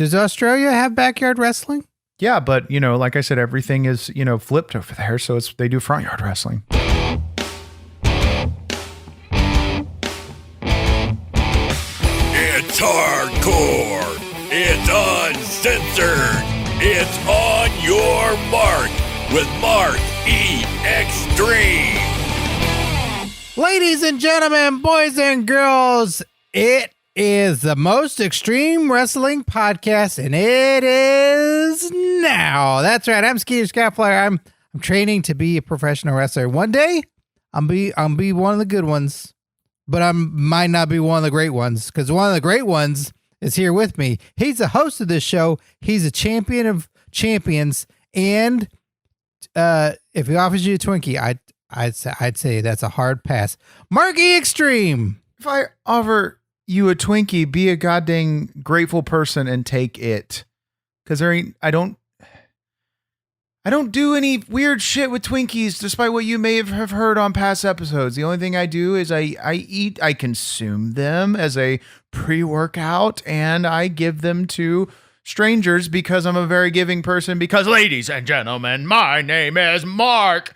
Does Australia have backyard wrestling? Yeah, but, like I said, everything is, flipped over there. So they do front yard wrestling. It's hardcore. It's uncensored. It's On Your Mark with Mark E. Xtreme. Ladies and gentlemen, boys and girls, it is the most extreme wrestling podcast, and it is now. That's right. I'm Skeeter Skyflyer. I'm training to be a professional wrestler. One day, I'll be one of the good ones, but I might not be one of the great ones, because one of the great ones is here with me. He's the host of this show. He's a champion of champions, and if he offers you a Twinkie, I'd say that's a hard pass. Mark E. Xtreme. If I offer you a Twinkie, be a goddamn grateful person and take it. Because I don't do any weird shit with Twinkies, despite what you may have heard on past episodes. The only thing I do is I consume them as a pre-workout, and I give them to strangers because I'm a very giving person. Because, ladies and gentlemen, my name is Mark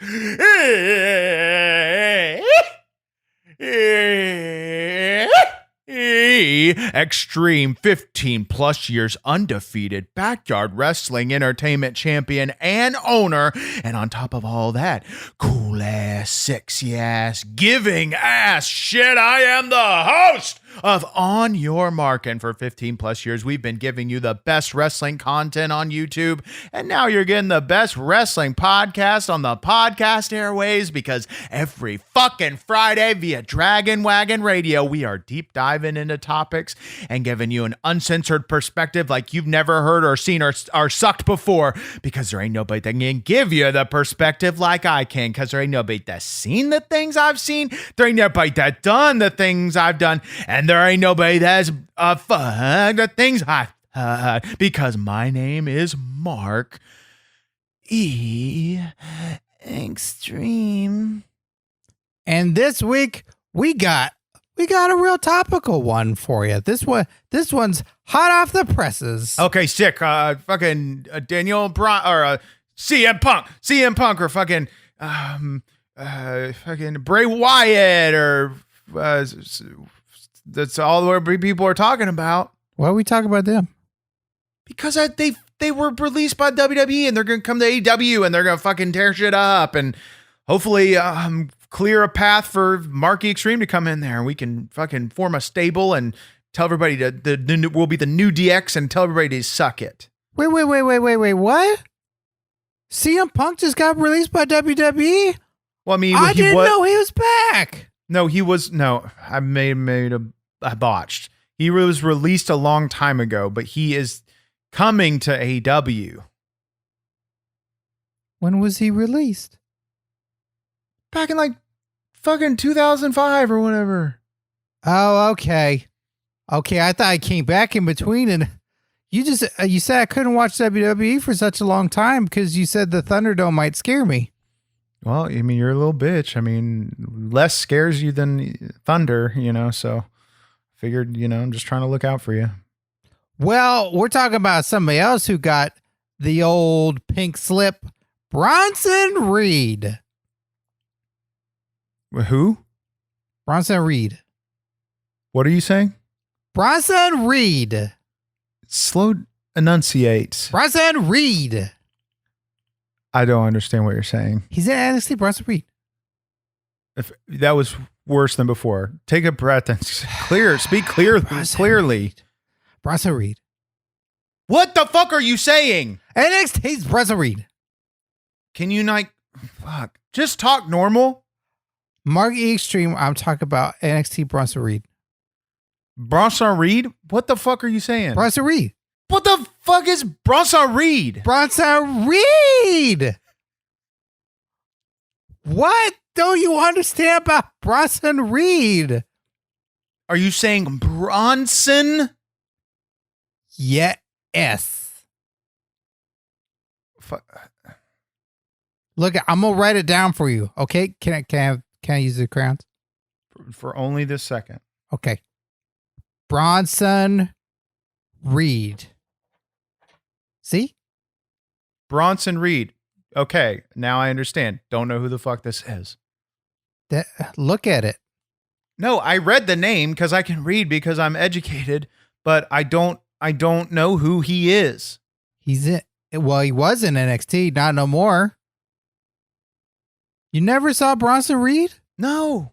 Xtreme, 15 plus years undefeated backyard wrestling entertainment champion and owner, and on top of all that, cool ass, sexy ass, giving ass shit, I am the host of On Your Mark, and for 15 plus years we've been giving you the best wrestling content on YouTube, and now you're getting the best wrestling podcast on the podcast airways, because every fucking Friday via Dragon Wagon Radio we are deep diving into topics and giving you an uncensored perspective like you've never heard or seen or sucked before, because there ain't nobody that can give you the perspective like I can, because there ain't nobody that's seen the things I've seen, there ain't nobody that done the things I've done, and there ain't nobody that's fucked the things I've heard, because my name is Mark E. Xtreme. And this week we got a real topical one for you. This one's hot off the presses. Okay, sick. Fucking Daniel or CM Punk, or fucking fucking Bray Wyatt, or that's all the people are talking about. Why are we talking about them? Because they were released by WWE, and they're gonna come to AEW, and they're gonna fucking tear shit up, and hopefully clear a path for Mark E. Xtreme to come in there, and we can fucking form a stable and tell everybody we'll be the new DX and tell everybody to suck it. Wait, what? CM Punk just got released by WWE? Well, I mean, I didn't know he was back. No, he was. No, I made a botched. He was released a long time ago, but he is coming to AEW. When was he released? Back in like fucking 2005 or whatever. Oh, okay. Okay, I thought I came back in between, and you said I couldn't watch WWE for such a long time because you said the Thunderdome might scare me. Well, I mean, you're a little bitch. I mean, less scares you than thunder, so figured, I'm just trying to look out for you. Well, we're talking about somebody else who got the old pink slip, Bronson Reed. Who? Bronson Reed. What are you saying? Bronson Reed. Slow enunciate. Bronson Reed. I don't understand what you're saying. He's in NXT, Bronson Reed. If that was worse than before, take a breath and speak clearly. Bronson Reed. What the fuck are you saying? NXT's Bronson Reed. Can you not? Fuck. Just talk normal. Mark E. Xtreme, I'm talking about NXT Bronson Reed. Bronson Reed? What the fuck are you saying? Bronson Reed. What the fuck is Bronson Reed? Bronson Reed! What don't you understand about Bronson Reed? Are you saying Bronson? Yes. Look, I'm gonna write it down for you. Okay? Can I use the crayons? For only this second. Okay. Bronson Reed. See? Bronson Reed. Okay, now I understand. Don't know who the fuck this is. Look at it. No, I read the name because I can read because I'm educated, but I don't know who he is. He was in NXT, not no more. You never saw Bronson Reed? No.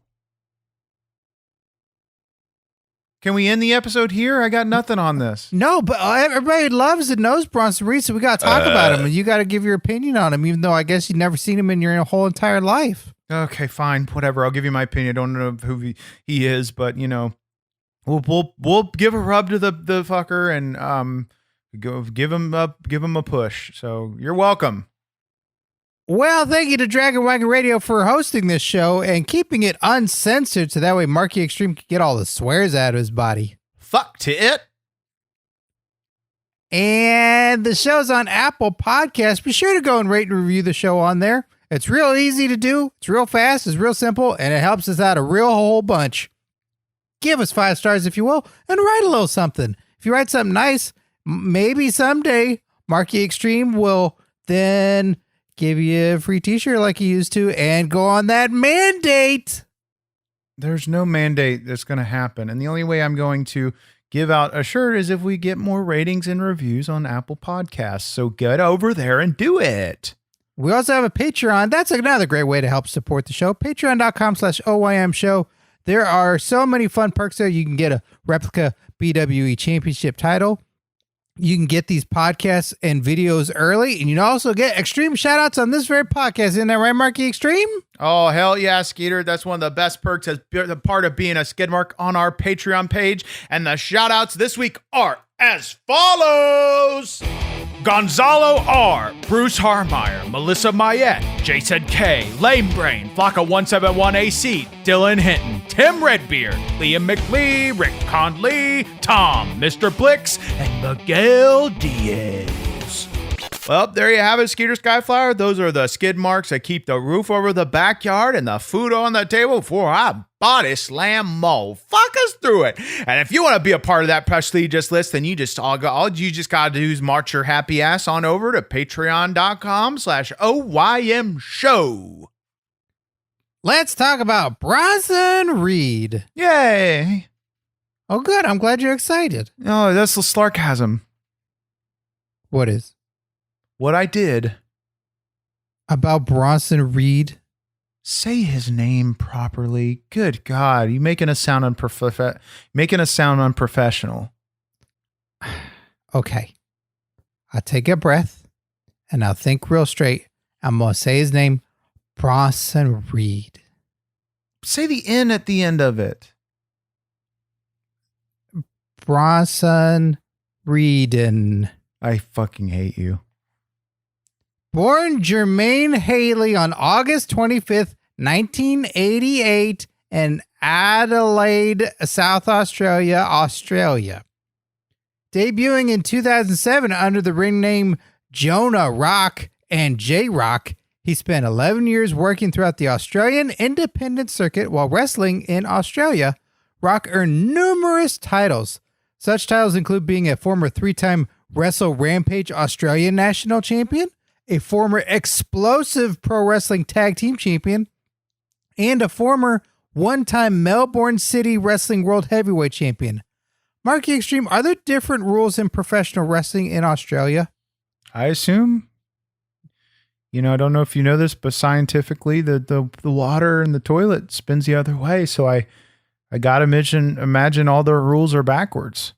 Can we end the episode here? I got nothing on this. No, but everybody loves and knows Bronson Reed, so we got to talk about him, and you got to give your opinion on him, even though I guess you've never seen him in your whole entire life. Okay, fine, whatever. I'll give you my opinion. I don't know who he is, but you know, we'll give a rub to the fucker and go give him a push. So you're welcome. Well, thank you to Dragon Wagon Radio for hosting this show and keeping it uncensored, so that way Marky Xtreme can get all the swears out of his body. Fuck to it. And the show's on Apple Podcasts. Be sure to go and rate and review the show on there. It's real easy to do. It's real fast. It's real simple. And it helps us out a real whole bunch. Give us 5 stars if you will, and write a little something. If you write something nice, maybe someday Marky Xtreme will then give you a free t-shirt like he used to and go on that mandate. There's no mandate that's going to happen. And the only way I'm going to give out a shirt is if we get more ratings and reviews on Apple Podcasts. So get over there and do it. We also have a Patreon. That's another great way to help support the show. Patreon.com/OYM show. There are so many fun perks there. You can get a replica BWE championship title. You can get these podcasts and videos early, and you can also get Xtreme shout-outs on this very podcast. Isn't that right, Marky Xtreme? Oh, hell yeah, Skeeter. That's one of the best perks as a part of being a skid mark on our Patreon page. And the shout-outs this week are as follows. Gonzalo R., Bruce Harmeyer, Melissa Mayette, Jason K., Lame Brain, Flocka171AC, Dylan Hinton, Tim Redbeard, Liam McLee, Rick Conley, Tom, Mr. Blix, and Miguel Diaz. Well, there you have it, Skeeter Skyflyer. Those are the skid marks that keep the roof over the backyard and the food on the table before I body slam Mo. Fuck us through it. And if you want to be a part of that prestigious list, then you just got to do is march your happy ass on over to patreon.com/OYM show. Let's talk about Bronson Reed. Yay. Oh, good. I'm glad you're excited. Oh, that's the sarcasm. What is? What I did. About Bronson Reed? Say his name properly. Good God, you making us sound unprofessional. Okay. I'll take a breath and I'll think real straight. I'm going to say his name, Bronson Reed. Say the N at the end of it. Bronson Reeden. I fucking hate you. Born Jermaine Haley on August 25th, 1988 in Adelaide, South Australia, Australia. Debuting in 2007 under the ring name Jonah Rock and J-Rock, he spent 11 years working throughout the Australian independent circuit while wrestling in Australia. Rock earned numerous titles. Such titles include being a former 3-time Wrestle Rampage Australian National Champion, a former Explosive Pro Wrestling Tag Team Champion, and a former 1-time Melbourne City Wrestling World Heavyweight Champion. Marky Xtreme, are there different rules in professional wrestling in Australia? I assume. You know, I don't know if you know this, but scientifically, the water in the toilet spins the other way. So I gotta imagine all the rules are backwards.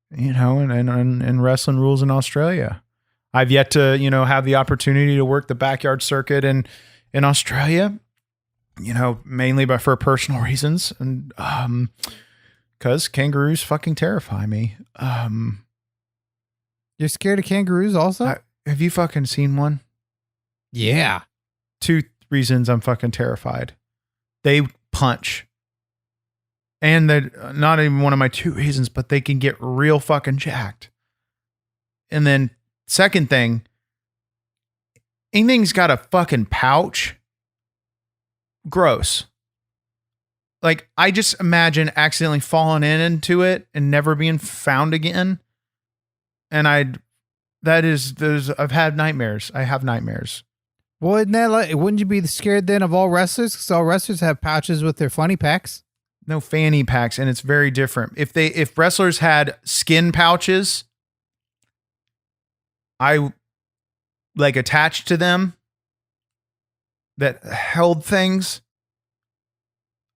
You know, and wrestling rules in Australia. I've yet to, have the opportunity to work the backyard circuit in Australia, mainly for personal reasons. And, cause kangaroos fucking terrify me. You're scared of kangaroos also? Have you fucking seen one? Yeah. 2 reasons I'm fucking terrified. They punch. And they're not even one of my 2 reasons, but they can get real fucking jacked. And then second thing, anything's got a fucking pouch. Gross. Like, I just imagine accidentally falling into it and never being found again. And I've had nightmares. I have nightmares. Well, wouldn't you be scared then of all wrestlers? Because all wrestlers have pouches with their funny packs. No fanny packs, and it's very different. If wrestlers had skin pouches, I like attached to them that held things,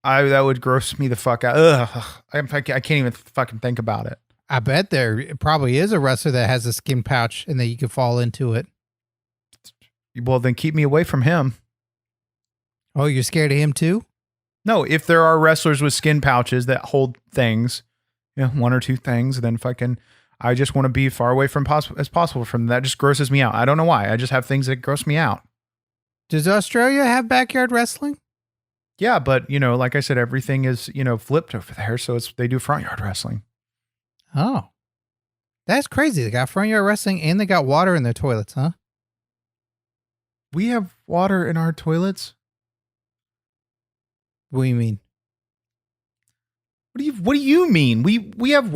that would gross me the fuck out. Ugh, I can't even fucking think about it. I bet there probably is a wrestler that has a skin pouch and that you could fall into it. Well, then keep me away from him. Oh, you're scared of him too? No, if there are wrestlers with skin pouches that hold things, one or two things, then fucking, I just want to be far away from as possible from them. That just grosses me out. I don't know why. I just have things that gross me out. Does Australia have backyard wrestling? Yeah, but like I said, everything is flipped over there, so they do front yard wrestling. Oh, that's crazy. They got front yard wrestling and they got water in their toilets, huh? We have water in our toilets. What do you mean? What do you mean? We have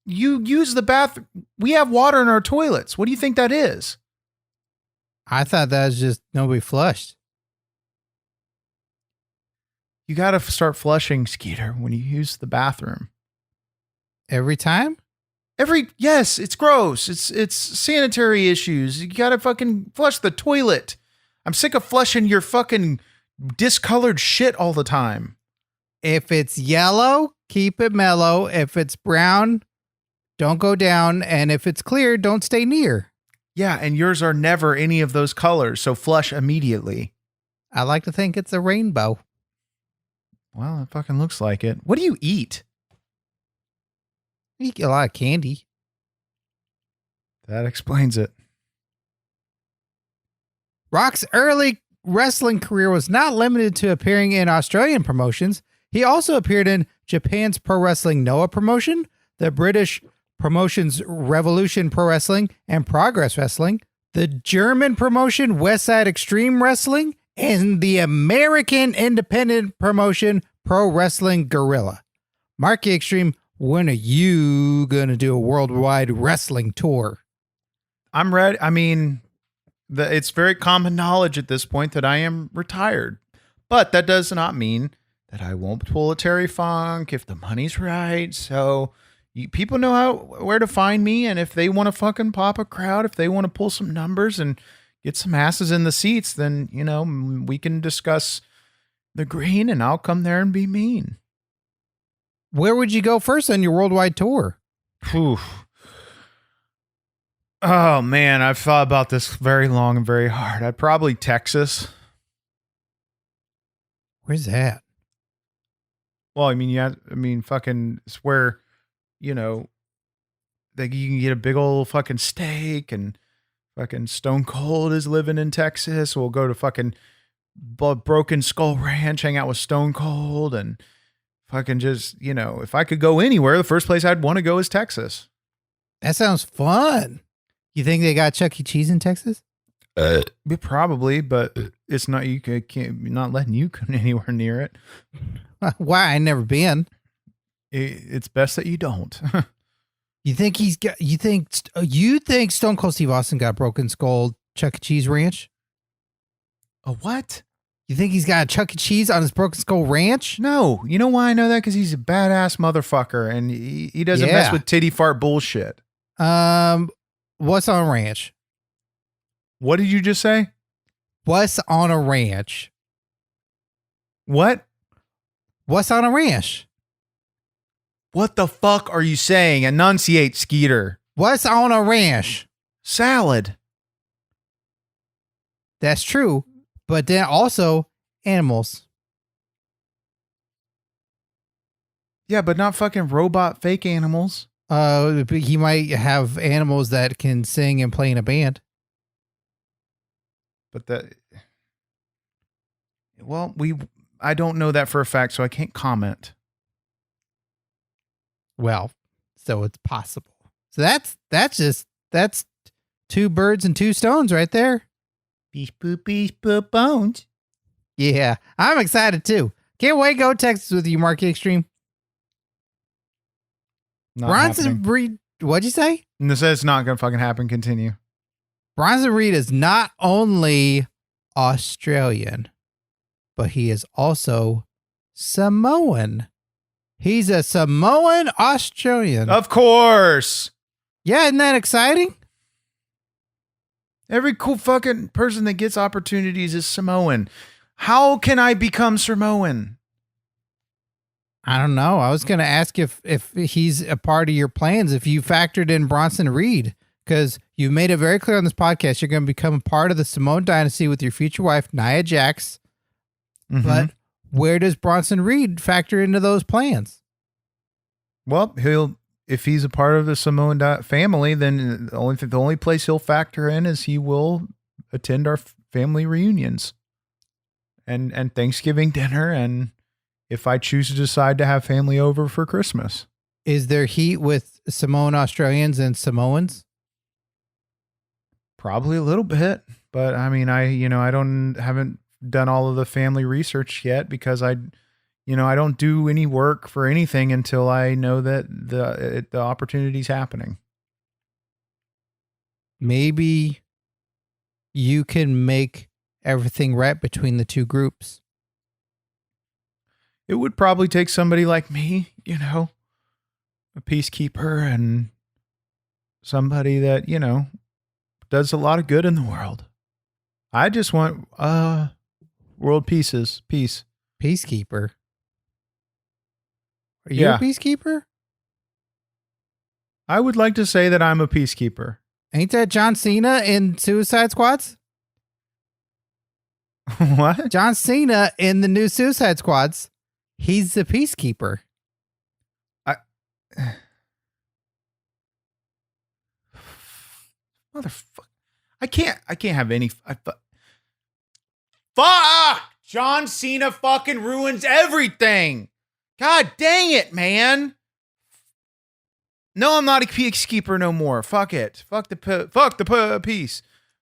you use the bathroom. We have water in our toilets. What do you think that is? I thought that was just nobody flushed. You got to start flushing, Skeeter, when you use the bathroom. Every time? Yes, it's gross. It's sanitary issues. You got to fucking flush the toilet. I'm sick of flushing your fucking discolored shit all the time. If it's yellow, keep it mellow. If it's brown, don't go down. And if it's clear, don't stay near. Yeah, and yours are never any of those colors, so flush immediately. I like to think it's a rainbow. Well, it fucking looks like it. What do you eat? I eat a lot of candy. That explains it. Rock's early wrestling career was not limited to appearing in Australian promotions. He also appeared in Japan's Pro Wrestling Noah promotion, the British promotions Revolution Pro Wrestling and Progress Wrestling, the German promotion Westside Extreme Wrestling, and the American independent promotion Pro Wrestling Guerrilla. Marky Extreme, when are you going to do a worldwide wrestling tour? I'm ready. I mean, it's very common knowledge at this point that I am retired. But that does not mean that I won't pull a Terry Funk if the money's right. So people know where to find me. And if they want to fucking pop a crowd, if they want to pull some numbers and get some asses in the seats, then, we can discuss the green and I'll come there and be mean. Where would you go first on your worldwide tour? Whew. Oh, man, I've thought about this very long and very hard. I'd probably Texas. Where's that? Well, fucking, it's where, you can get a big old fucking steak and fucking Stone Cold is living in Texas. We'll go to fucking Broken Skull Ranch, hang out with Stone Cold and fucking just, if I could go anywhere, the first place I'd want to go is Texas. That sounds fun. You think they got Chuck E. Cheese in Texas? Probably, but it's not. You can't not letting you come anywhere near it. Why? I never been. It's best that you don't. You think he's got? You think Stone Cold Steve Austin got Broken Skull Chuck E. Cheese Ranch? A what? You think he's got a Chuck E. Cheese on his Broken Skull Ranch? No. You know why I know that? Because he's a badass motherfucker, and he doesn't mess with titty fart bullshit. What's on a ranch? What did you just say? What's on a ranch? What? What's on a ranch? What the fuck are you saying? Enunciate, Skeeter. What's on a ranch? Salad. That's true. But then also animals. Yeah, but not fucking robot fake animals. He might have animals that can sing and play in a band. But I don't know that for a fact, so I can't comment. Well, so it's possible. So that's two birds and two stones right there. Beep boop bones. Yeah, I'm excited too. Can't wait to go to Texas with you, Marky Extreme. Bronson Reed What'd you say? And this is not going to fucking happen. Continue. Bronson Reed is not only Australian, but he is also Samoan. He's a Samoan Australian. Of course. Yeah, isn't that exciting? Every cool fucking person that gets opportunities is Samoan. How can I become Samoan? I don't know. I was going to ask if he's a part of your plans, if you factored in Bronson Reed, because you've made it very clear on this podcast you're going to become a part of the Samoan dynasty with your future wife, Nia Jax. Mm-hmm. But where does Bronson Reed factor into those plans? Well, if he's a part of the Samoan family, then the only place he'll factor in is he will attend our family reunions and Thanksgiving dinner, and if I choose to decide to have family over for Christmas. Is there heat with Samoan Australians and Samoans? Probably a little bit, but I mean, I haven't done all of the family research yet because I don't do any work for anything until I know that the opportunity's happening. Maybe you can make everything right between the two groups. It would probably take somebody like me, a peacekeeper and somebody that, does a lot of good in the world. I just want world peace. Peacekeeper. Are you a peacekeeper? I would like to say that I'm a peacekeeper. Ain't that John Cena in Suicide Squads? What? John Cena in the new Suicide Squads. He's the peacekeeper. Motherfucker. I can't have any. Fuck! John Cena fucking ruins everything. God dang it, man. No, I'm not a peacekeeper no more. Fuck it. Fuck the peace.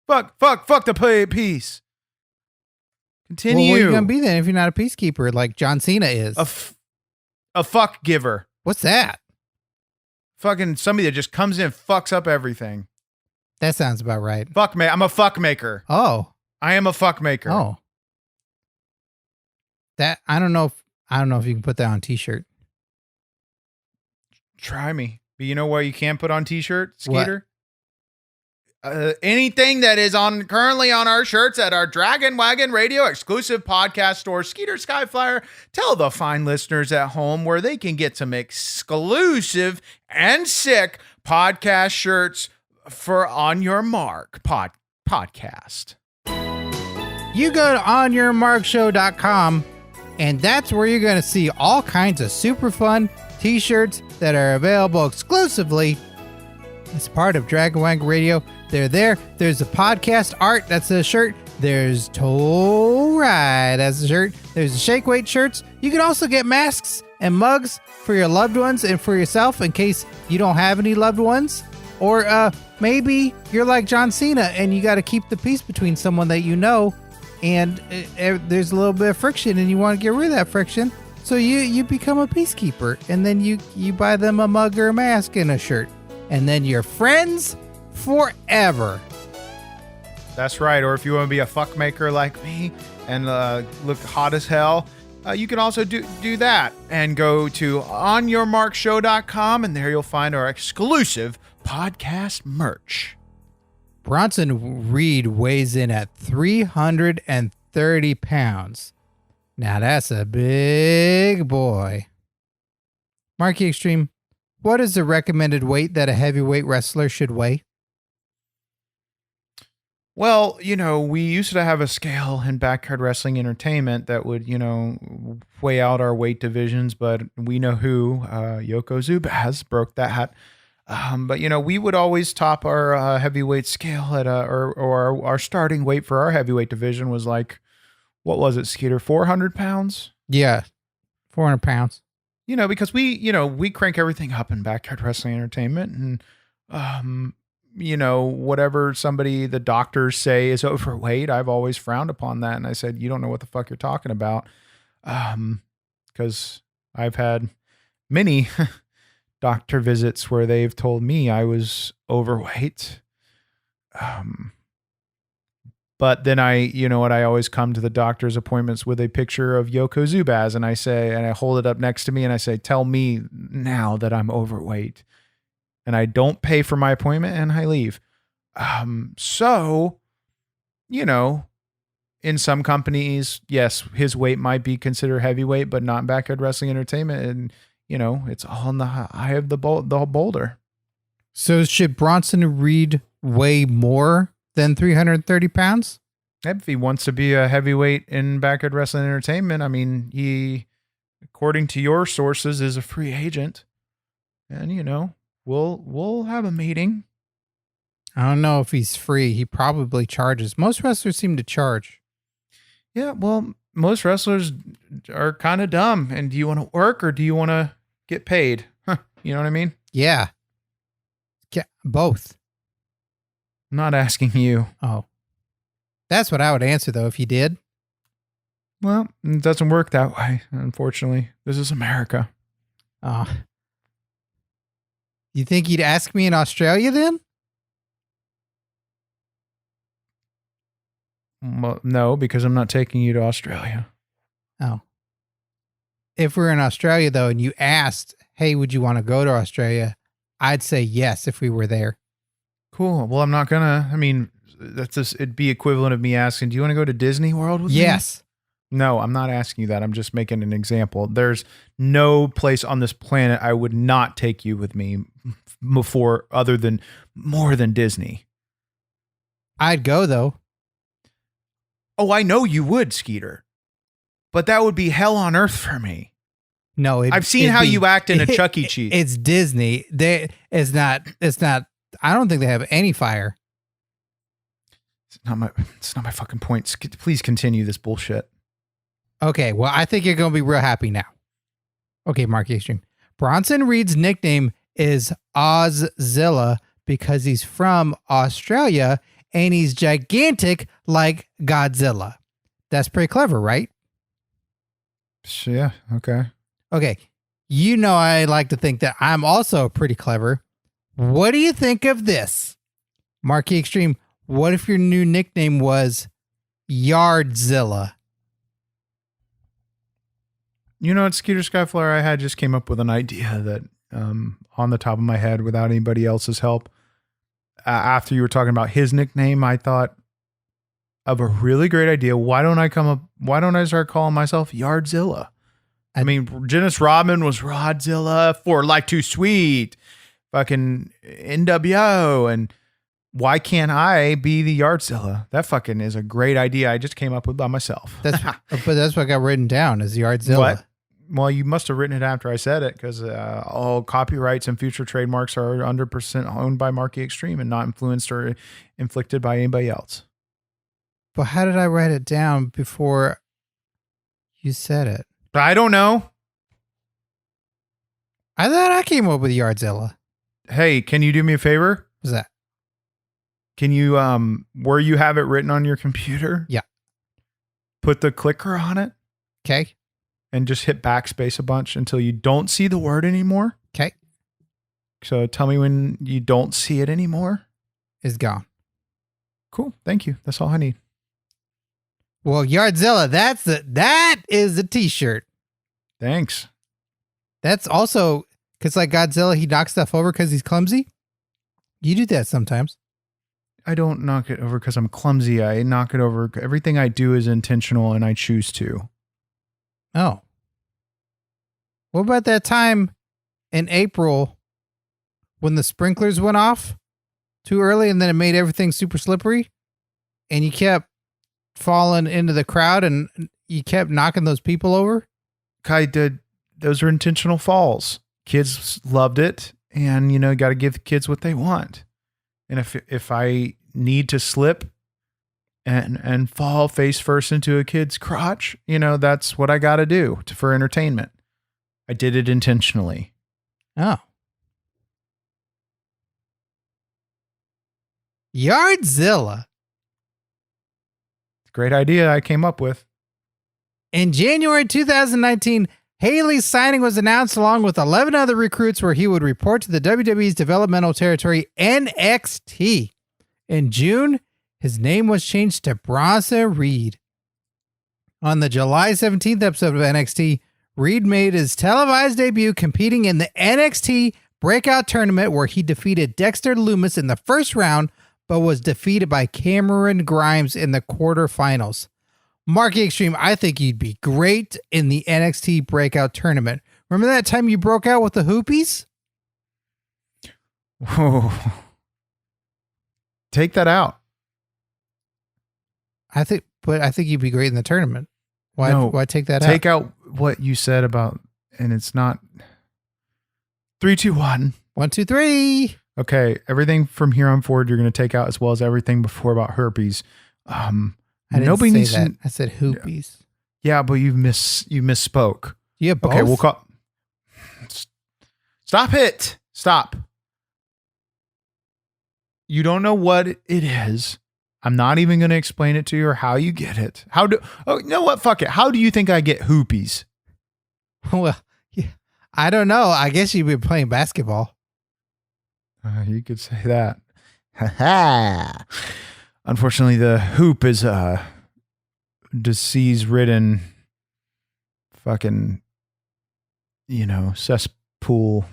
Fuck the peace. Continue. Well, what are you gonna be then if you're not a peacekeeper like John Cena is? A fuck giver. What's that? Fucking somebody that just comes in and fucks up everything. That sounds about right. I'm a fuck maker. Oh. I am a fuck maker. Oh. That I don't know if you can put that on a t-shirt. Try me. But you know what you can't put on t-shirt, Skeeter? Anything that is currently on our shirts at our Dragon Wagon Radio exclusive podcast store, Skeeter Skyflyer. Tell the fine listeners at home where they can get some exclusive and sick podcast shirts for On Your Mark podcast. You go to OnYourMarkShow.com, and that's where you're going to see all kinds of super fun t-shirts that are available exclusively as part of Dragon Wagon Radio. They're there. There's a podcast art. That's a shirt. There's Toll Ride. That's a shirt. There's the Shake Weight shirts. You can also get masks and mugs for your loved ones and for yourself in case you don't have any loved ones. Or maybe you're like John Cena and you got to keep the peace between someone that you know, and there's a little bit of friction and you want to get rid of that friction. So you become a peacekeeper, and then you buy them a mug or a mask and a shirt, and then you're friends forever. That's right. Or if you want to be a fuck maker like me and look hot as hell, you can also do that and go to OnYourMarkShow.com, and there you'll find our exclusive podcast merch. Bronson Reed weighs in at 330 pounds. Now that's a big boy. Marky Xtreme, what is the recommended weight that a heavyweight wrestler should weigh? Well, we used to have a scale in Backyard Wrestling Entertainment that would, weigh out our weight divisions, but we know who, Yoko Zubaz, broke that. But, we would always top our heavyweight scale at or our starting weight for our heavyweight division was like, what was it, Skeeter? 400 pounds? Yeah, 400 pounds. Because we crank everything up in Backyard Wrestling Entertainment, and, whatever the doctors say is overweight, I've always frowned upon that. And I said, you don't know what the fuck you're talking about. Because I've had many doctor visits where they've told me I was overweight. But then I always come to the doctor's appointments with a picture of Yoko Zubaz, and I hold it up next to me and I say, tell me now that I'm overweight. And I don't pay for my appointment and I leave. So, in some companies, yes, his weight might be considered heavyweight, but not Backyard Wrestling Entertainment. And, it's all in the eye of the boulder. So should Bronson Reed weigh more than 330 pounds? If he wants to be a heavyweight in Backyard Wrestling Entertainment, I mean, he, according to your sources, is a free agent. And, we'll have a meeting. I don't know if he's free. He probably charges. Most wrestlers seem to charge. Yeah, well, most wrestlers are kind of dumb. And do you want to work or do you want to get paid? Huh, you know what I mean? Yeah. Both. I'm not asking you. Oh. That's what I would answer, though, if you did. Well, it doesn't work that way, unfortunately. This is America. Oh. You think you'd ask me in Australia then? Well, no, because I'm not taking you to Australia. Oh. If we're in Australia, though, and you asked, hey, would you want to go to Australia? I'd say yes if we were there. Cool. Well, I'm not gonna. I mean, it'd be equivalent of me asking, "Do you want to go to Disney World with me?" Yes. No, I'm not asking you that. I'm just making an example. There's no place on this planet I would not take you with me before, other than more than Disney. I'd go though. Oh, I know you would, Skeeter, but that would be hell on earth for me. No, I've seen how you act in a Chuck E. Cheese. It's Disney. It's not. I don't think they have any fire. It's not my fucking point. Please continue this bullshit. Okay, well, I think you're going to be real happy now. Okay, Mark Xtreme. Bronson Reed's nickname is Ozzilla because he's from Australia and he's gigantic like Godzilla. That's pretty clever, right? Yeah, okay. Okay, I like to think that I'm also pretty clever. What do you think of this? Marky Xtreme, what if your new nickname was Yardzilla? You know what, Skeeter Skyflyer, I had just came up with an idea that on the top of my head without anybody else's help. After you were talking about his nickname, I thought of a really great idea. Why don't I start calling myself Yardzilla? I mean, Dennis Rodman was Rodzilla for Like Too Sweet, fucking NWO, and why can't I be the Yardzilla? That fucking is a great idea I just came up with by myself. But that's what got written down as Yardzilla. What? Well, you must have written it after I said it because all copyrights and future trademarks are 100% owned by Marky Xtreme and not influenced or inflicted by anybody else. But how did I write it down before you said it? I don't know. I thought I came up with Yardzilla. Hey, can you do me a favor? What's that? Can you, where you have it written on your computer? Yeah. Put the clicker on it. Okay. And just hit backspace a bunch until you don't see the word anymore. Okay. So tell me when you don't see it anymore. It's gone. Cool. Thank you. That's all I need. Well, Yardzilla, that is the t-shirt. Thanks. That's also, because like Godzilla, he knocks stuff over because he's clumsy. You do that sometimes. I don't knock it over because I'm clumsy. I knock it over. Everything I do is intentional and I choose to. Oh. What about that time in April when the sprinklers went off too early and then it made everything super slippery and you kept falling into the crowd and you kept knocking those people over? Those are intentional falls. Kids loved it, and got to give the kids what they want. And if I need to slip and fall face first into a kid's crotch, that's what I got to do for entertainment. I did it intentionally. Oh. Yardzilla. Great idea I came up with. In January 2019, Haley's signing was announced along with 11 other recruits where he would report to the WWE's developmental territory, NXT. In June, his name was changed to Bronson Reed. On the July 17th episode of NXT, Reed made his televised debut competing in the NXT Breakout Tournament where he defeated Dexter Lumis in the first round, but was defeated by Cameron Grimes in the quarterfinals. Marky Xtreme, I think you'd be great in the NXT Breakout Tournament. Remember that time you broke out with the Hoopies? Whoa. Take that out. I think you'd be great in the tournament. Why take that out? Take out what you said about, and it's not 3, 2, 1. 1, 2, 3. Okay, everything from here on forward you're going to take out, as well as everything before about herpes. I didn't say that. I said Hoopies. Yeah, but you misspoke. You have both? Okay, we'll call. Stop it! Stop. You don't know what it is. I'm not even going to explain it to you or how you get it. You know what? Fuck it. How do you think I get hoopies? Well, yeah, I don't know. I guess you've been playing basketball. You could say that. Ha ha. Unfortunately, the hoop is a disease-ridden fucking, cesspool.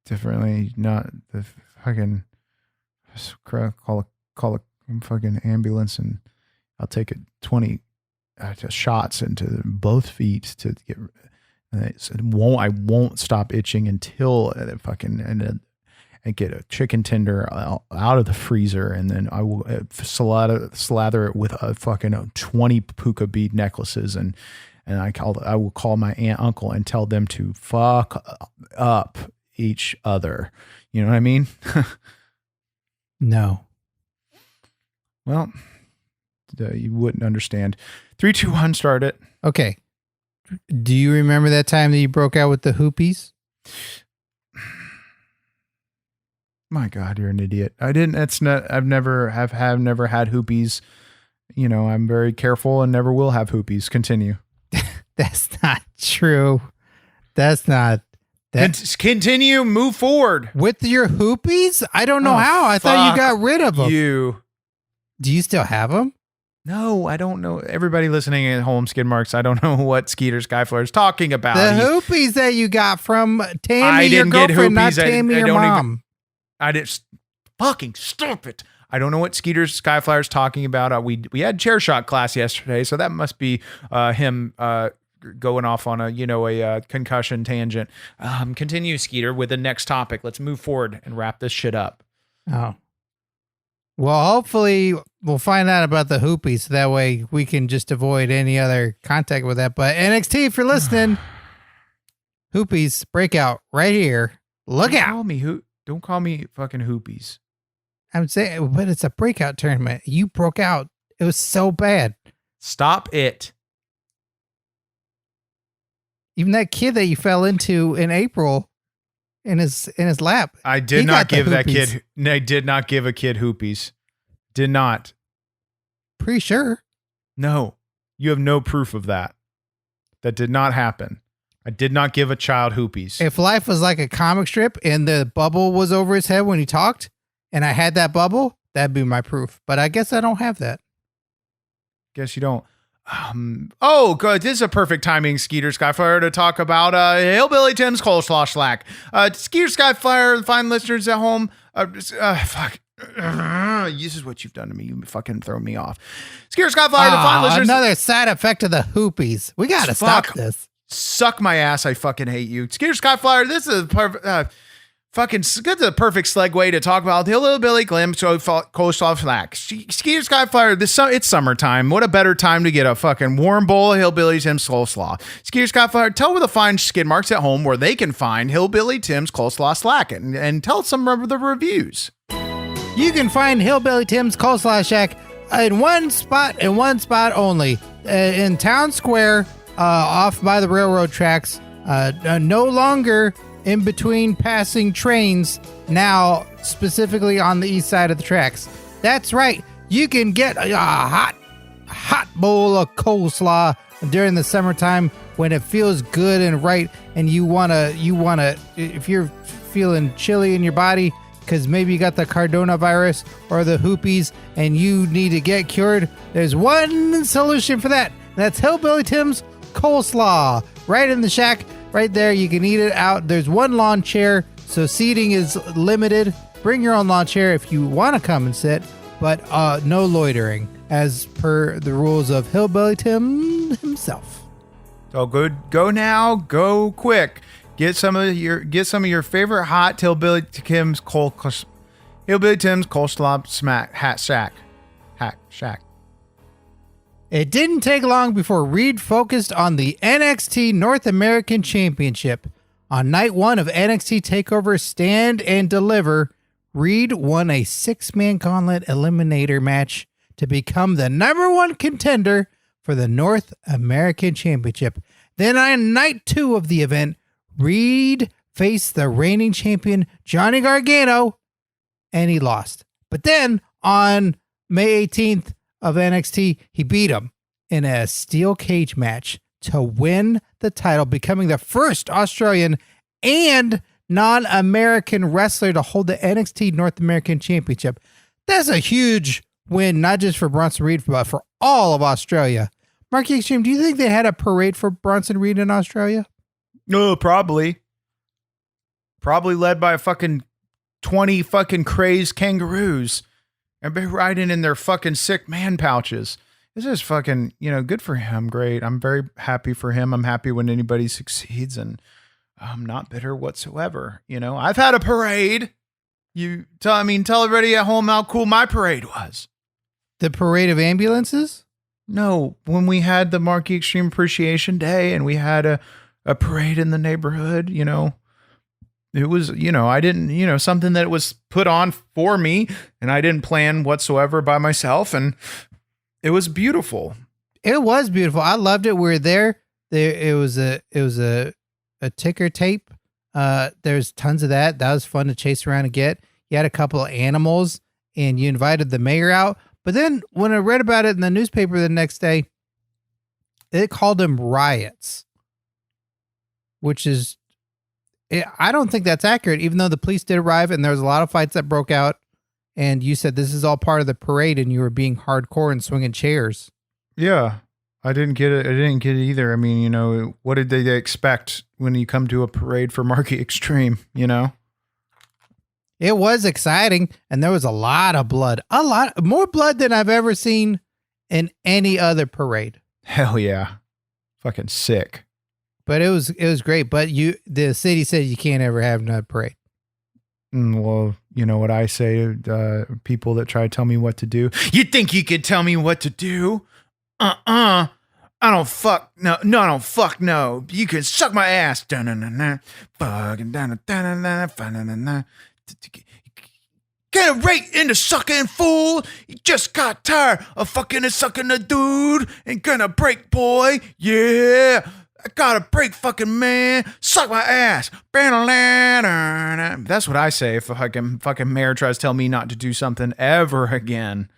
Differently, not the fucking call a fucking ambulance, and I'll take 20 shots into both feet to get. I won't stop itching until and get a chicken tender out of the freezer, and then I will slather it with a fucking 20 puka bead necklaces, and I will call my uncle and tell them to fuck up each other. You know what I mean? No. Well, you wouldn't understand. 3, 2, 1, start it. Okay. Do you remember that time that you broke out with the Hoopies? My God, you're an idiot. I didn't. It's not. I've never never had hoopies. I'm very careful and never will have hoopies. Continue. That's not true. That's not. Continue. Move forward with your hoopies. I don't know how. I thought you got rid of them. Do you still have them? No, I don't know. Everybody listening at home, skid marks. I don't know what Skeeter Skyflyer is talking about. The hoopies that you got from Tammy, your girlfriend, not Tammy, your mom. I just fucking stop it. I don't know what Skeeter Skyflyer is talking about. We had chair shot class yesterday, so that must be him going off on a concussion tangent. Continue, Skeeter, with the next topic. Let's move forward and wrap this shit up. Oh. Well, hopefully we'll find out about the Hoopies. So that way we can just avoid any other contact with that. But NXT, if you're listening, Hoopies breakout right here. Look out. Don't call me fucking Hoopies. I'm saying, but it's a breakout tournament. You broke out. It was so bad. Stop it. Even that kid that you fell into in April in his lap. I did not give that kid. I did not give a kid hoopies. Did not. Pretty sure. No, you have no proof of that. That did not happen. I did not give a child hoopies. If life was like a comic strip and the bubble was over his head when he talked, and I had that bubble, that'd be my proof. But I guess I don't have that. Guess you don't. Oh, good. This is a perfect timing, Skeeter Skyflyer, to talk about Hillbilly Tim's Coleslaw Slack. Skeeter Skyflyer, fine listeners at home. Fuck. This is what you've done to me. You fucking throw me off. Skeeter Skyflyer, the fine listeners. Another side effect of the hoopies. We got to stop this. Suck my ass. I fucking hate you. Skeeter Skyflyer, this is a perfect, the perfect segue to talk about Hillbilly Glim Coleslaw Slack. Skeeter Skyflyer, it's summertime. What a better time to get a fucking warm bowl of Hillbilly Tim's Coleslaw. Skeeter Skyflyer, tell the fine skid marks at home where they can find Hillbilly Tim's Coleslaw Slack and tell some of the reviews. You can find Hillbilly Tim's Coleslaw Shack in one spot and one spot only. In Town Square, off by the railroad tracks. No longer in between passing trains, now specifically on the east side of the tracks. That's right. You can get a hot bowl of coleslaw during the summertime when it feels good and right, and you wanna, if you're feeling chilly in your body because maybe you got the Cardona virus or the hoopies and you need to get cured, there's one solution for that. That's Hillbilly Tim's coleslaw. Right in the shack, right there. You can eat it out. There's one lawn chair, so seating is limited. Bring your own lawn chair if you want to come and sit, but no loitering, as per the rules of Hillbilly Tim himself. So good. Go now. Go quick. Get some of your favorite hot Hillbilly Tim's coleslaw shack. It didn't take long before Reed focused on the NXT North American Championship. On night 1 of NXT TakeOver Stand and Deliver, Reed won a 6-man gauntlet eliminator match to become the #1 contender for the North American Championship. Then on night 2 of the event, Reed faced the reigning champion Johnny Gargano, and he lost. But then on May 18th of NXT, he beat him in a steel cage match to win the title, becoming the first Australian and non-American wrestler to hold the NXT North American Championship. That's a huge win, not just for Bronson Reed, but for all of Australia. Marky Xtreme, do you think they had a parade for Bronson Reed in Australia? No, probably. Probably led by a fucking 20 fucking crazed kangaroos. And be riding in their fucking sick man pouches. It's just fucking, good for him. Great. I'm very happy for him. I'm happy when anybody succeeds, and I'm not bitter whatsoever. I've had a parade. Tell everybody at home how cool my parade was. The parade of ambulances? No, when we had the Marky Xtreme Appreciation Day and we had a parade in the neighborhood, It was, I didn't, something that was put on for me, and I didn't plan whatsoever by myself, and it was beautiful. It was beautiful. I loved it. We were there. It was a ticker tape. There's tons of that. That was fun to chase around and get. You had a couple of animals, and you invited the mayor out. But then when I read about it in the newspaper the next day, it called them riots, which is, I don't think that's accurate, even though the police did arrive and there was a lot of fights that broke out. And you said this is all part of the parade and you were being hardcore and swinging chairs. Yeah, I didn't get it. I didn't get it either. I mean, what did they expect when you come to a parade for Marky Xtreme, It was exciting, and there was a lot of blood. A lot more blood than I've ever seen in any other parade. Hell yeah. Fucking sick. But it was great. But the city said you can't ever have another parade. Well, you know what I say, people that try to tell me what to do. You think you could tell me what to do? I don't fuck no. I don't fuck no. You can suck my ass. Get right into sucking, fool. You just got tired of fucking and sucking a dude. Ain't gonna break, boy. Yeah. I gotta break, fucking man. Suck my ass. That's what I say if a fucking mayor tries to tell me not to do something ever again.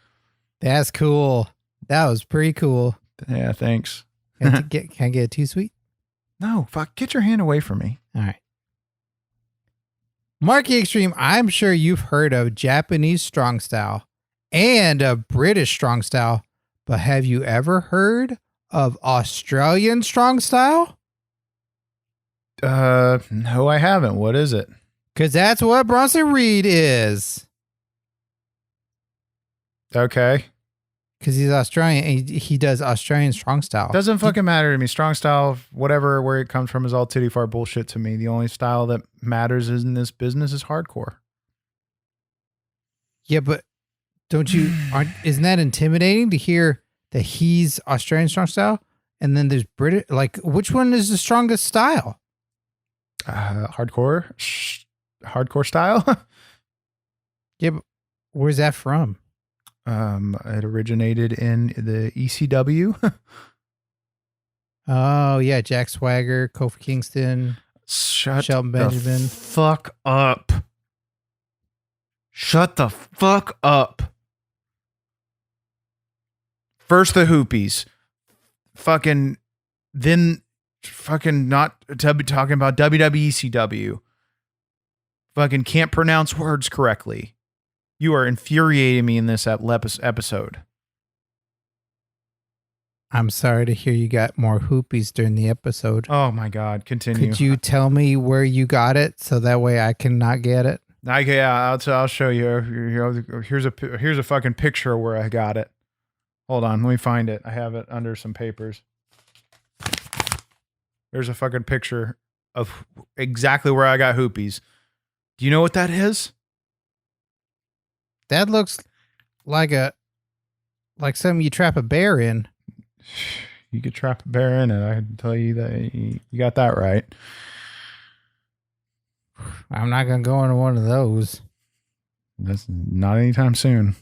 That's cool. That was pretty cool. Yeah, thanks. Can I get a too sweet? No, fuck. Get your hand away from me. All right. Marky Xtreme, I'm sure you've heard of Japanese strong style and a British strong style, but have you ever heard of Australian strong style? No, I haven't. What is it? Because that's what Bronson Reed is. Okay. Because he's Australian and he does Australian strong style. Doesn't fucking matter to me. Strong style, whatever, where it comes from is all titty fart bullshit to me. The only style that matters in this business is hardcore. Yeah, but isn't that intimidating to hear that he's Australian strong style? And then there's British, like, which one is the strongest style? Hardcore style. Yeah, but where's that from? It originated in the ECW. Oh yeah, Jack Swagger, Kofi Kingston, Shelton Benjamin. Fuck up. Shut the fuck up. First the Hoopies. Fucking then fucking not talking about WWECW. Fucking can't pronounce words correctly. You are infuriating me in this episode. I'm sorry to hear you got more hoopies during the episode. Oh my God, continue. Could you tell me where you got it so that way I can not get it? I'll show you. Here's a fucking picture of where I got it. Hold on, let me find it. I have it under some papers. There's a fucking picture of exactly where I got hoopies. Do you know what that is? That looks like something you trap a bear in. You could trap a bear in it. I can tell you that you got that right. I'm not going to go into one of those. That's not anytime soon.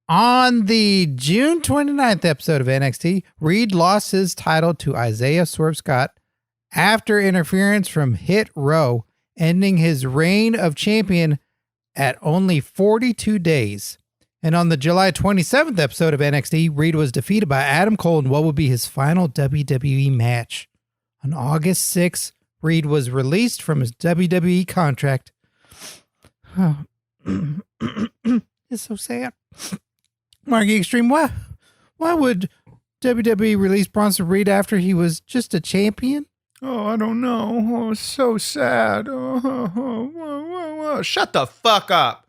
On the June 29th episode of NXT, Reed lost his title to Isaiah Swerve Scott after interference from Hit Row, ending his reign of champion at only 42 days. And on the July 27th episode of NXT, Reed was defeated by Adam Cole in what would be his final WWE match. On August 6th, Reed was released from his WWE contract. Oh. It's so sad. Marky Xtreme, why would WWE release Bronson Reed after he was just a champion? Oh, I don't know. Oh, it's so sad. Shut the fuck up.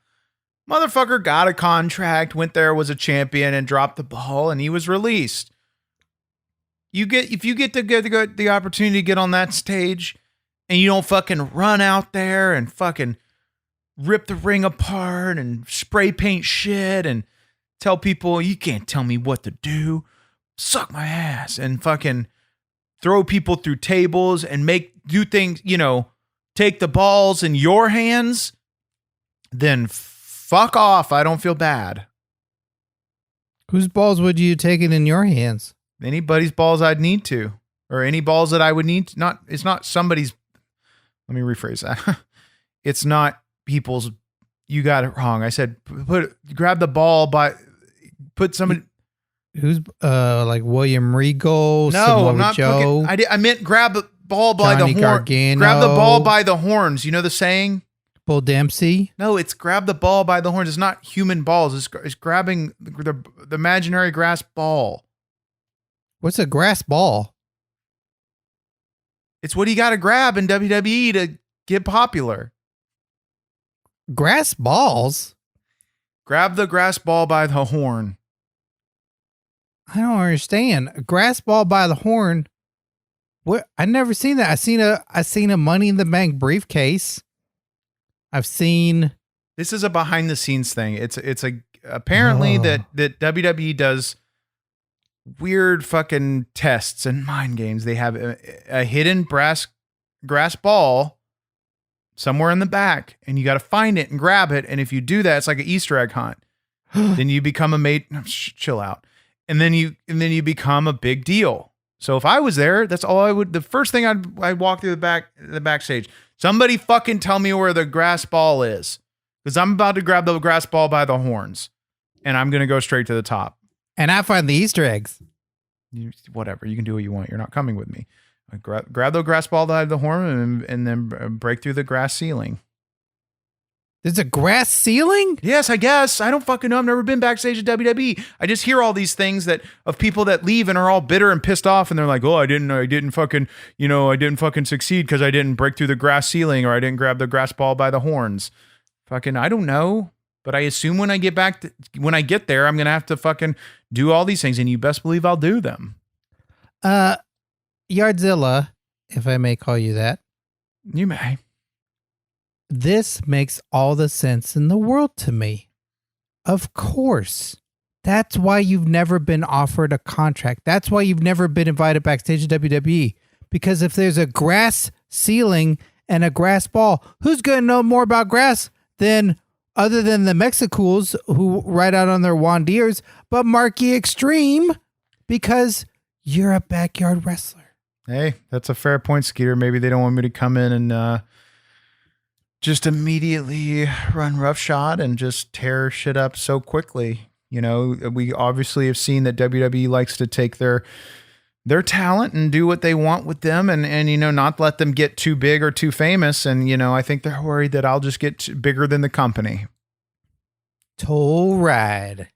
Motherfucker got a contract, went there, was a champion, and dropped the ball, and he was released. If you get the opportunity to get on that stage, and you don't fucking run out there and fucking rip the ring apart and spray paint shit and tell people you can't tell me what to do, suck my ass, and fucking throw people through tables and do things, take the balls in your hands, then fuck off. I don't feel bad. Whose balls would you take it in your hands? Anybody's balls I'd need to, or any balls that I would need to. It's not somebody's. Let me rephrase that. It's not people's. You got it wrong. I said, grab the ball put somebody. Who's like William Regal? No, I'm not. Joe. I meant grab the ball by Johnny the horn. Gargano. Grab the ball by the horns. You know the saying? Bull Dempsey? No, it's grab the ball by the horns. It's not human balls. It's grabbing the imaginary grass ball. What's a grass ball? It's what you got to grab in WWE to get popular. Grass balls? Grab the grass ball by the horn. I don't understand. A grass ball by the horn? What? I never seen that. I seen a Money in the Bank briefcase. I've seen. This is a behind the scenes thing. It's apparently that WWE does weird fucking tests and mind games. They have a hidden grass ball somewhere in the back, and you got to find it and grab it. And if you do that, it's like an Easter egg hunt. Then you become a mate. Chill out. And then you become a big deal. So if I was there, that's all I would. The first thing I'd walk through the backstage. Somebody fucking tell me where the grass ball is, because I'm about to grab the grass ball by the horns, and I'm gonna go straight to the top. And I find the Easter eggs. Whatever, you can do what you want. You're not coming with me. Grab the grass ball by the horn and then break through the grass ceiling. There's a grass ceiling? Yes, I guess. I don't fucking know. I've never been backstage at WWE. I just hear all these things of people that leave and are all bitter and pissed off, and they're like, "Oh, I didn't fucking succeed because I didn't break through the grass ceiling, or I didn't grab the grass ball by the horns." Fucking, I don't know, but I assume when I get there, I'm gonna have to fucking do all these things, and you best believe I'll do them. Yardzilla, if I may call you that. You may. This makes all the sense in the world to me. Of course. That's why you've never been offered a contract. That's why you've never been invited backstage at WWE. Because if there's a grass ceiling and a grass ball, who's going to know more about grass other than the Mexicools who ride out on their wandeers, but Marky Xtreme, because you're a backyard wrestler. Hey, that's a fair point, Skeeter. Maybe they don't want me to come in and just immediately run roughshod and just tear shit up so quickly. We obviously have seen that WWE likes to take their their talent and do what they want with them and not let them get too big or too famous. And, I think they're worried that I'll just get bigger than the company. Toll ride.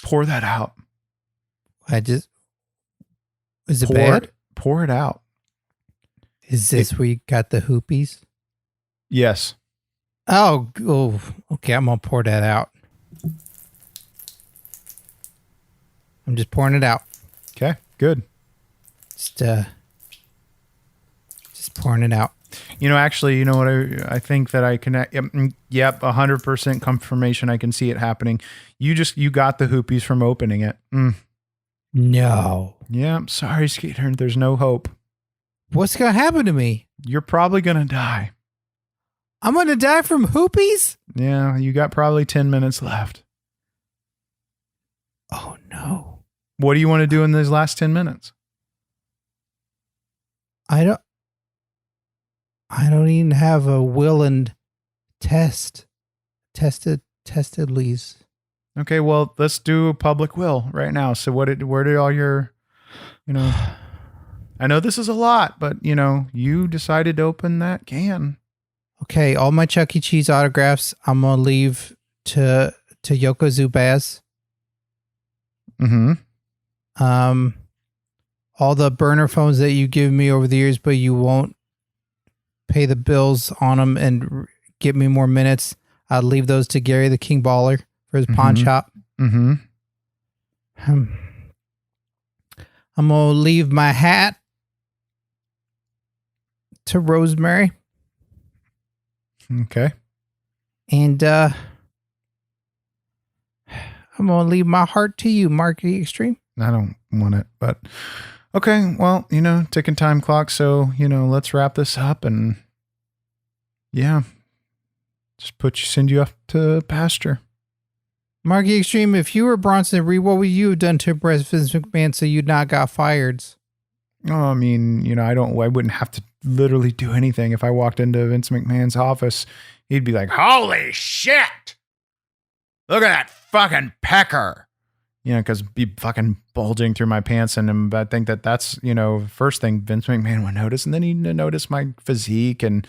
Pour that out. Is it bad? Pour it out. Is this where you got the hoopies? Yes. Oh, okay. I'm going to pour that out. I'm just pouring it out. Okay, good. Just pouring it out. Actually, you know what? I think that I connect. Yep, 100% confirmation. I can see it happening. You got the hoopies from opening it. No. Yeah, I'm sorry, Skeeter. There's no hope. What's going to happen to me? You're probably going to die. I'm going to die from hoopies? Yeah, you got probably 10 minutes left. Oh, no. What do you want to do in these last 10 minutes? I don't even have a will and tested lease. Okay, well, let's do a public will right now. So where did all your, I know this is a lot, but you decided to open that can. Okay, all my Chuck E. Cheese autographs, I'm going to leave to Yoko Zubaz. Mm-hmm. All the burner phones that you give me over the years, but you won't pay the bills on them and get me more minutes. I'll leave those to Gary the King Baller for his pawn shop. Mm-hmm. I'm going to leave my hat to Rosemary. Okay. And I'm going to leave my heart to you, Mark E. Xtreme. I don't want it, but okay. Well, ticking time clock. So, let's wrap this up and just send you off to pasture. Mark E. Xtreme, if you were Bronson Reed, what would you have done to impress Vince McMahon so you not got fired? Oh, I mean, I wouldn't have to literally do anything. If I walked into Vince McMahon's office, he'd be like, holy shit! Look at that fucking pecker! Because be fucking bulging through my pants. And I think that's, first thing Vince McMahon would notice. And then he'd notice my physique. And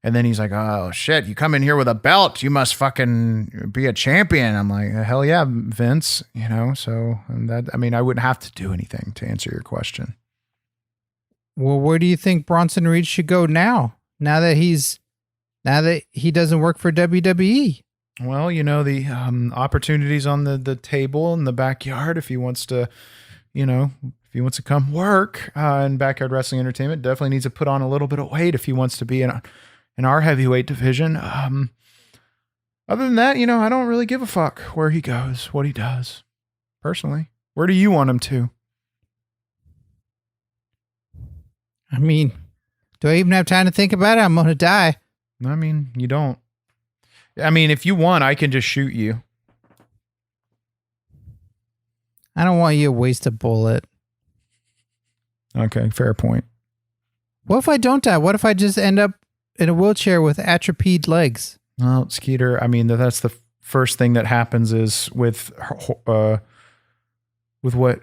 then he's like, oh shit, you come in here with a belt. You must fucking be a champion. I'm like, hell yeah, Vince, so I wouldn't have to do anything to answer your question. Well, where do you think Bronson Reed should go now? Now that he doesn't work for WWE? Well, the opportunities on the table in the backyard. If he wants to, come work in Backyard Wrestling Entertainment, definitely needs to put on a little bit of weight if he wants to be in our heavyweight division. Other than that, I don't really give a fuck where he goes, what he does. Personally, where do you want him to? I mean, do I even have time to think about it? I'm going to die. I mean, you don't. I mean, if you want, I can just shoot you. I don't want you to waste a bullet. Okay, fair point. What if I don't die? What if I just end up in a wheelchair with atrophied legs? Well, Skeeter, I mean, that's the first thing that happens is with what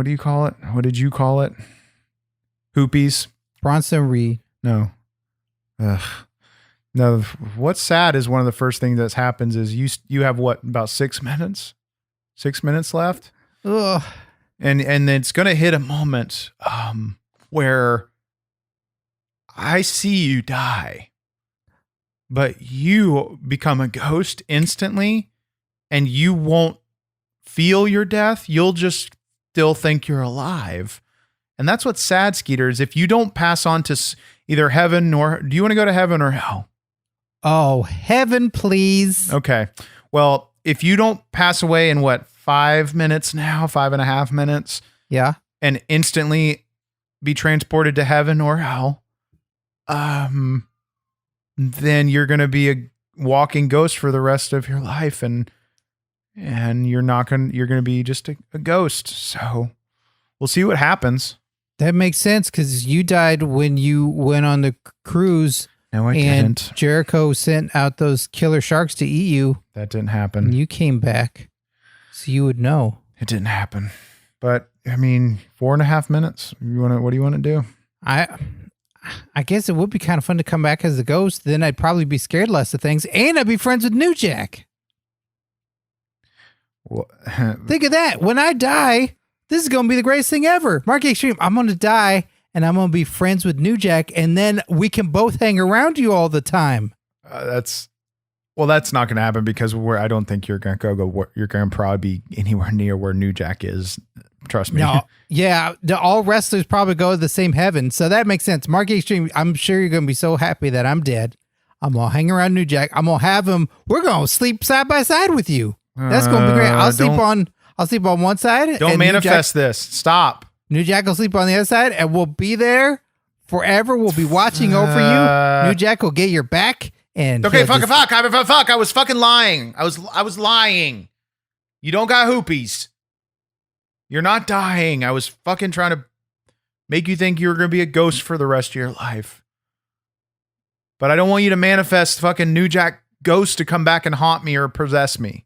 do you call it? What did you call it? Hoopies? Bronson Reed. No. Ugh. No, what's sad is one of the first things that happens is you have about 6 minutes? 6 minutes left? Ugh. And it's going to hit a moment where I see you die, but you become a ghost instantly and you won't feel your death. You'll just still think you're alive. And that's what's sad, Skeeter, is if you don't pass on to either heaven or do you want to go to heaven or hell? Oh, heaven, please. Okay. Well, if you don't pass away in 5 minutes now, 5.5 minutes. Yeah. And instantly be transported to heaven or hell, then you're going to be a walking ghost for the rest of your life. And you're going to be just a ghost. So we'll see what happens. That makes sense because you died when you went on the cruise. No, I and didn't. Jericho sent out those killer sharks to eat you. That didn't happen. And you came back. So you would know. It didn't happen. But I mean, 4.5 minutes. What do you want to do? I guess it would be kind of fun to come back as a ghost. Then I'd probably be scared less of things, and I'd be friends with New Jack. Well, think of that. When I die, this is going to be the greatest thing ever. Mark Xtreme, I'm going to die, and I'm going to be friends with New Jack, and then we can both hang around you all the time. That's not going to happen because I don't think you're going to go. You're going to probably be anywhere near where New Jack is. Trust me. No, yeah, all wrestlers probably go to the same heaven, so that makes sense. Mark Xtreme, I'm sure you're going to be so happy that I'm dead. I'm going to hang around New Jack. I'm going to have him. We're going to sleep side by side with you. That's going to be great. I'll sleep on one side. Don't manifest this. Stop. New Jack will sleep on the other side, and we'll be there forever. We'll be watching over you. New Jack will get your back. And okay, fuck. I was fucking lying. I was lying. You don't got hoopies. You're not dying. I was fucking trying to make you think you were going to be a ghost for the rest of your life. But I don't want you to manifest fucking New Jack ghost to come back and haunt me or possess me.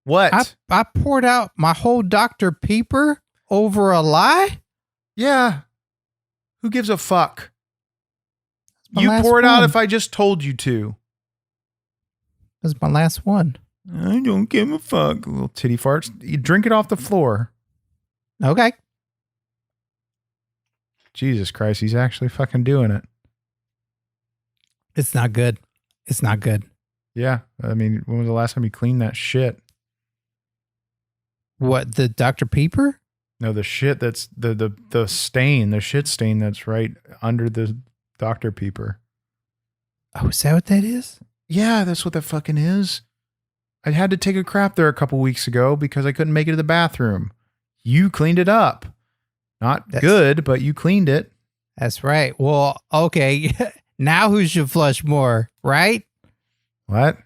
What? I poured out my whole Dr. Pepper over a lie? Yeah. Who gives a fuck? You pour it out if I just told you to. That's my last one. I don't give a fuck. Little titty farts. You drink it off the floor. Okay. Jesus Christ, he's actually fucking doing it. It's not good. It's not good. Yeah. I mean, when was the last time you cleaned that shit? What, the Dr. Pepper? No, the shit that's the stain, the shit stain that's right under the Dr. Pepper. Oh, is that what that is? Yeah, that's what that fucking is. I had to take a crap there a couple weeks ago because I couldn't make it to the bathroom. You cleaned it up. Not good, but you cleaned it. That's right. Well, okay. Now who should flush more, right? What?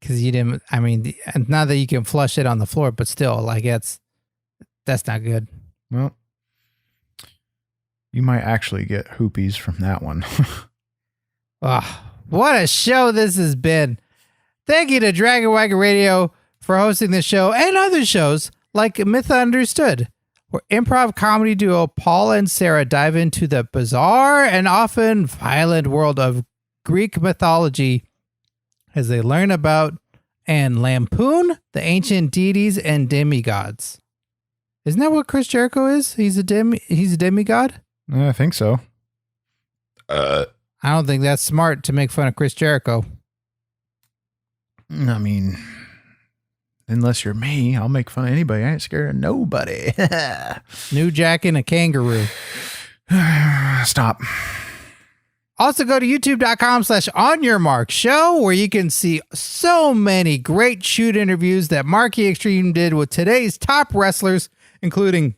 Because you didn't, I mean, not that you can flush it on the floor, but still, like, that's not good. Well, you might actually get hoopies from that one. Oh, what a show this has been. Thank you to Dragon Wagon Radio for hosting this show and other shows like Myth Understood, where improv comedy duo Paul and Sarah dive into the bizarre and often violent world of Greek mythology as they learn about and lampoon the ancient deities and demigods. Isn't that what Chris Jericho is? He's a demigod? I think so. I don't think that's smart to make fun of Chris Jericho. I mean, unless you're me, I'll make fun of anybody. I ain't scared of nobody. New Jack and a kangaroo. Stop. Also go to youtube.com/OnYourMarkShow, where you can see so many great shoot interviews that Marky Xtreme did with today's top wrestlers, including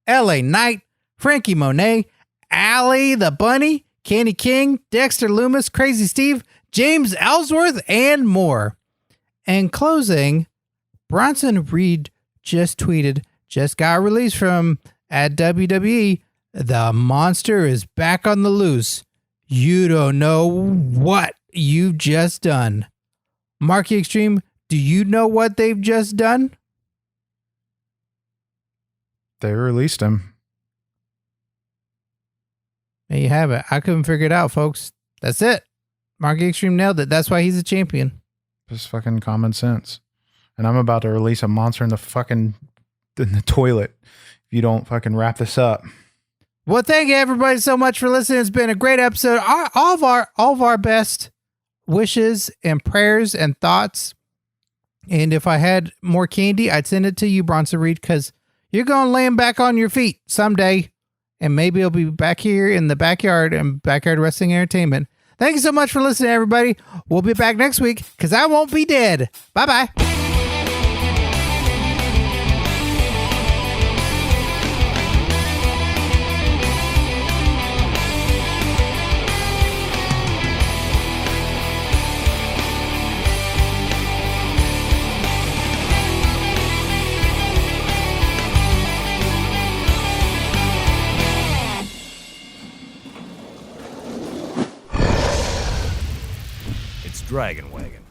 LA Knight, Frankie Monet, Allie the Bunny, Kenny King, Dexter Loomis, Crazy Steve, James Ellsworth, and more. And closing, Bronson Reed just tweeted, just got released from at WWE, the monster is back on the loose. You don't know what you've just done. Marky Xtreme, do you know what they've just done? They released him. There you have it. I couldn't figure it out, folks. That's it. Marky Xtreme nailed it. That's why he's a champion. Just fucking common sense. And I'm about to release a monster in the toilet if you don't fucking wrap this up. Well, thank you everybody so much for listening. It's been a great episode. All of our best wishes and prayers and thoughts. And if I had more candy, I'd send it to you, Bronson Reed, because you're going to land back on your feet someday. And maybe it'll be back here in the backyard and Backyard Wrestling Entertainment. Thank you so much for listening, everybody. We'll be back next week because I won't be dead. Bye-bye. Dragon Wagon.